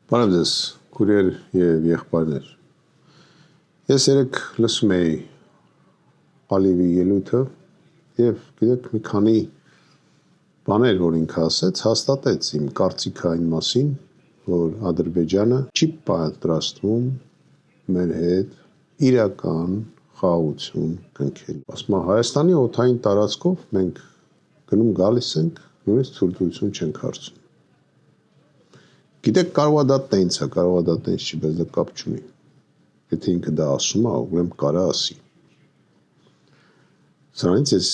Բարև ձեզ, քուրեր եւ եղբայրներ։ Ես երեք լսում էի Ալիևի ելույթը եւ գիտեք մի քանի բաներ, որ ինքը ասեց, հաստատեց իմ կարծիքը այն մասին, որ Ադրբեջանը չի պատրաստվում մեր հետ իրական խաղաղություն կնքել։ Ասում եմ, Հայաստանի օդային տարածքով մենք գնում գալիս ենք, նույնիսկ ցույցություն չենք հարցնում։ Գիտեք, կարող է դա տենց է, կարող է դա տենց չի, բայց դա կապ չունի։ Եթե ինքը դա ասում է, ուրեմն կարա ասի։ Սրանից ես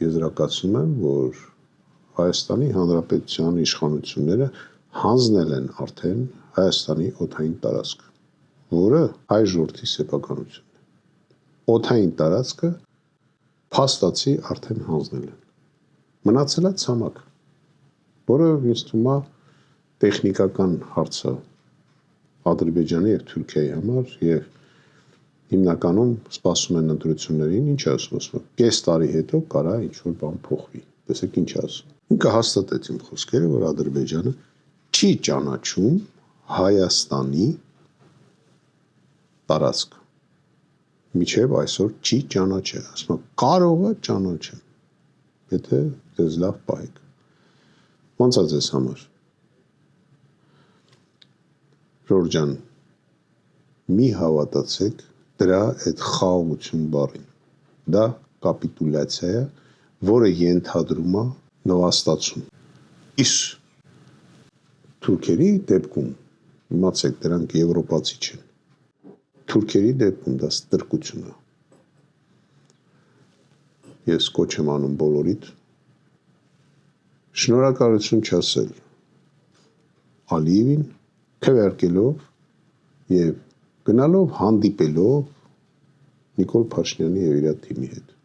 եզրակացնում եմ, որ Հայաստանի Հանրապետության իշխանությունները հանձնել են արդեն Հայաստանի օդային տարածքը, որը հայ ժողովրդի սեփականությունն է։ Օդային տարածքը փաստացի արդեն հանձնել են։ Մնացել է ցամաք, որը ինձ թվում է տեխնիկական հարց է Ադրբեջանի եւ Թուրքիայի համար եւ հիմնականում սպասում են ընտրություններին, ինչ ասում, կես տարի հետո կարա ինչ-որ բան փոխվի։ Տեսեք ինչ ասում։ Ինքը հաստատեց իմ խոսքերը, որ Ադրբեջանը չի ճանաչում Հայաստանի տարածքը։ Միջև այսօր չի ճանաչել, ասում կարող է ճանաչել, եթե դες լավ պահեք։ Ոնց է ձեզ համար։ Ժորժ ջան, մի հավատացեք դրա այդ խաղաղություն բառին։ Դա կապիտուլյացիա է, որը ենթադրում է նվաստացում։ Իսկ թուրքերի դեպքում, իմացեք, դրանք եվրոպացի չեն։ Թուրքերի դեպքում դա ստրկություն է։ Ես կոչ եմ անում բոլորիդ շնորհակալություն չասել Ալիևին, քվեարկելով եւ գնալով հանդիպելով Նիկոլ Փաշինյանի եւ իր թիմի հետ։